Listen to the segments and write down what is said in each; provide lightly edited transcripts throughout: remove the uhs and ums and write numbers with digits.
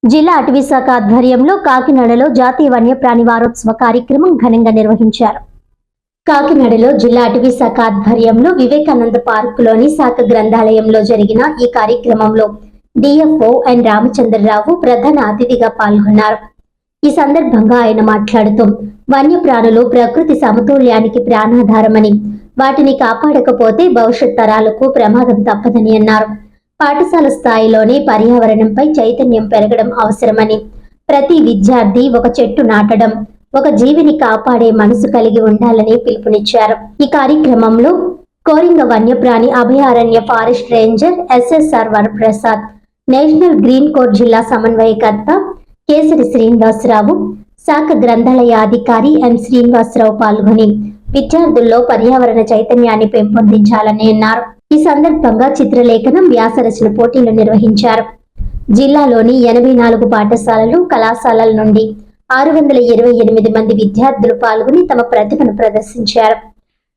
జిల్లా అటవీ శాఖ ఆధ్వర్యంలో కాకినాడలో జాతీయ వన్యప్రాణి వారోత్సవ కార్యక్రమం ఘనంగా నిర్వహించారు. కాకినాడలో జిల్లా అటవీ శాఖ ఆధ్వర్యంలో వివేకానంద పార్కులోని శాఖ గ్రంథాలయంలో జరిగిన ఈ కార్యక్రమంలో డిఎఫ్ఓ ఎన్ రామచంద్రరావు ప్రధాన అతిథిగా పాల్గొన్నారు. ఈ సందర్భంగా ఆయన మాట్లాడుతూ వన్యప్రాణులు ప్రకృతి సమతుల్యానికి ప్రాణాధారమని, వాటిని కాపాడకపోతే భవిష్యత్ తరాలకు ప్రమాదం తప్పదని అన్నారు. పాఠశాల స్థాయిలోనే పర్యావరణంపై చైతన్యం పెరగడం అవసరమని, ప్రతి విద్యార్థి ఒక చెట్టు నాటడం, ఒక జీవిని కాపాడే మనసు కలిగి ఉండాలని పిలుపునిచ్చారు. ఈ కార్యక్రమంలో కోరింగ వన్యప్రాణి అభయారణ్య forest ranger SSR Varaprasad, national green corps జిల్లా సమన్వయకర్త కేసరి శ్రీనివాసరావు, శాఖ గ్రంథాలయ అధికారి ఎం శ్రీనివాసరావు పాల్గొని విద్యార్థుల్లో పర్యావరణ చైతన్యాన్ని పెంపొందించాలని అన్నారు. ఈ సందర్భంగా చిత్రలేఖనం, వ్యాసరచన పోటీలు నిర్వహించారు. జిల్లాలోని 84 పాఠశాలలు, కళాశాలల నుండి 628 మంది విద్యార్థులు పాల్గొని తమ ప్రతిభను ప్రదర్శించారు.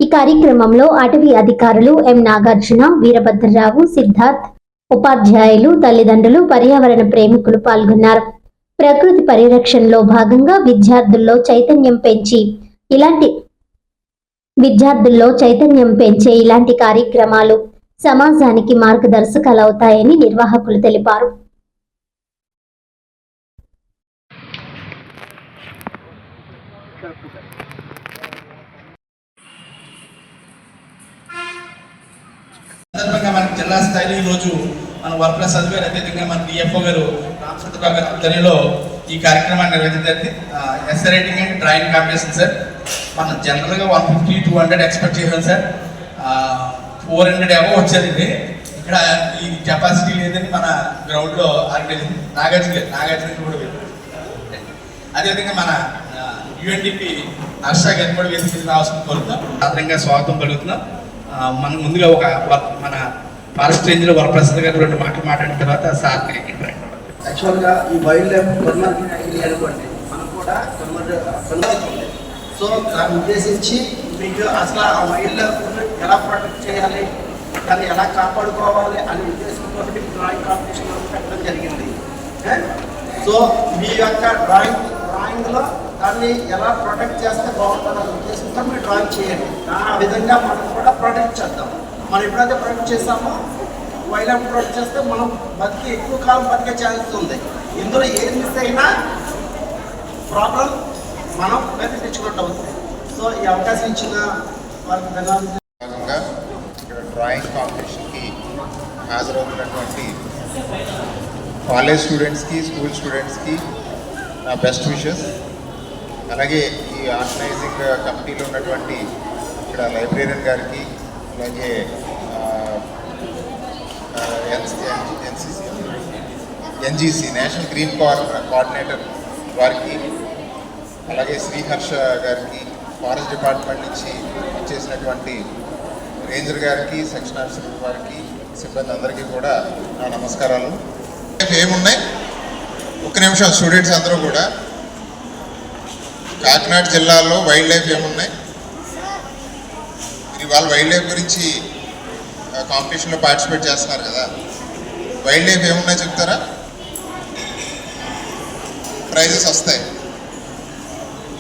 ఈ కార్యక్రమంలో అటవీ అధికారులు ఎం నాగార్జున, వీరభద్రరావు, సిద్ధార్థ్, ఉపాధ్యాయులు, తల్లిదండ్రులు, పర్యావరణ ప్రేమికులు పాల్గొన్నారు. ప్రకృతి పరిరక్షణలో భాగంగా విద్యార్థుల్లో చైతన్యం పెంచే ఇలాంటి కార్యక్రమాలు సమాజానికి మార్గదర్శకాలవుతాయని నిర్వాహకులు తెలిపారు. మనకి జిల్లా స్థాయిలో ఈరోజు మన వరప్రసాద్ గారు, అదేవిధంగా మన డిఎఫ్ఓ గారు రామచంద్రరావు గారి ఆధ్వర్యంలో ఈ కార్యక్రమాన్ని నిర్వహించింది. Essay writing and drawing competition sir. మనం జనరల్గా 150-200 ఎక్స్పెక్ట్ చేసాం సార్. 400 ఏమో వచ్చేది. ఇక్కడ ఈ కెపాసిటీ లేదని మన గ్రౌండ్లో ఆర్గనైజేషన్ నాగార్జున కూడా అదేవిధంగా మన యుఎన్డిపి హర్ష గారిని కూడా వేదిక రావాల్సిన కోరుతున్నాం. సాధారణంగా స్వాగతం పలుకుతున్నాం. మనం ముందుగా మన ఫారెస్ట్ రేంజ్లో వరప్రసాద్ గారు 2 మాటలు మాట్లాడిన తర్వాత సార్ యాక్చువల్గా ఈ వైల్డ్ లైఫ్ కన్వర్జెన్సీ అనుకోండి, మనం కూడా కన్వర్జెన్స్. సో దాన్ని ఉద్దేశించి మీకు అసలు ఆ వైల్డ్ లైఫ్ ఎలా ప్రొటెక్ట్ చేయాలి, దాన్ని ఎలా కాపాడుకోవాలి అనే ఉద్దేశంతో డ్రాయింగ్ కాంపిటీషన్ పెట్టడం జరిగింది. సో మీ యొక్క డ్రాయింగ్లో దాన్ని ఎలా ప్రొటెక్ట్ చేస్తే బాగుంటుందనే ఉద్దేశంతో మీరు డ్రాయింగ్ చేయండి. ఆ విధంగా మనం కూడా ప్రొటెక్ట్ చేద్దాం. మనం ఎప్పుడైతే ప్రొటెక్ట్ చేస్తామో, వైల్డ్ లైఫ్ ప్రొటెక్ట్ చేస్తే మనం ఎక్కువ కాలం బతికే ఛాన్స్ ఉంది. ఇందులో ఏది మిస్ అయినా ప్రాబ్లం మనం తెచ్చుకుంటూ అవుతుంది. సో ఈ అవకాశం ఇచ్చిన వారికి ధన్యవాదాలు. ఇక్కడ డ్రాయింగ్ కాంపిటీషన్కి హాజరవుతున్నటువంటి కాలేజ్ స్టూడెంట్స్కి, స్కూల్ స్టూడెంట్స్కి నా బెస్ట్ విషెస్. అలాగే ఈ ఆర్గనైజింగ్ కమిటీలో ఉన్నటువంటి ఇక్కడ లైబ్రేరియన్ గారికి, అలాగే ఎన్జీసీ నేషనల్ గ్రీన్ కోఆర్డినేటర్ వారికి, అలాగే శ్రీహర్ష గారికి, ఫారెస్ట్ డిపార్ట్మెంట్ నుంచి చేసినటువంటి రేంజర్ గారికి, సెక్షన్ ఆఫీసర్ వారికి, సిబ్బంది అందరికీ కూడా నా నమస్కారాలు. ఏమున్నాయి ఒక్క నిమిషం, స్టూడెంట్స్ అందరూ కూడా కాకినాడ జిల్లాలో వైల్డ్ లైఫ్ ఏమున్నాయి, ఇవాళ వైల్డ్ లైఫ్ గురించి కాంపిటీషన్లో పార్టిసిపేట్ చేస్తున్నారు కదా, వైల్డ్ లైఫ్ ఏమున్నాయి చెప్తారా? ప్రైజెస్ వస్తాయి.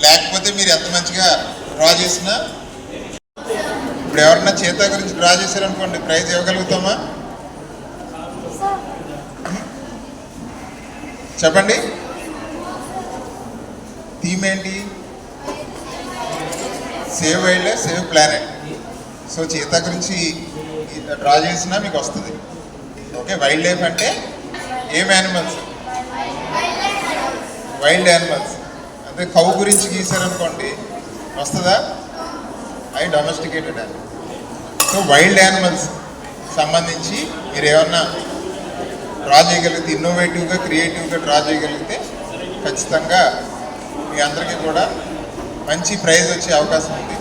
లేకపోతే మీరు ఎంత మంచిగా డ్రా చేసినా, ఇప్పుడు ఎవరన్నా చీతా గురించి డ్రా చేశారనుకోండి, ప్రైజ్ ఇవ్వగలుగుతామా? చెప్పండి. థీమ్ ఏంటి? Save wild life, save planet. So cheetah గురించి డ్రా చేసినా మీకు వస్తుంది. ఓకే, వైల్డ్ లైఫ్ అంటే ఏం యానిమల్స్? Wild animals. అంటే కౌ గురించి గీసారనుకోండి వస్తుందా? అవి domesticated animal. So wild animals సంబంధించి మీరు ఏమన్నా డ్రా చేయగలిగితే, ఇన్నోవేటివ్గా, క్రియేటివ్గా డ్రా చేయగలిగితే ఖచ్చితంగా మీ అందరికీ కూడా మంచి ప్రైజ్ వచ్చే అవకాశం ఉంది.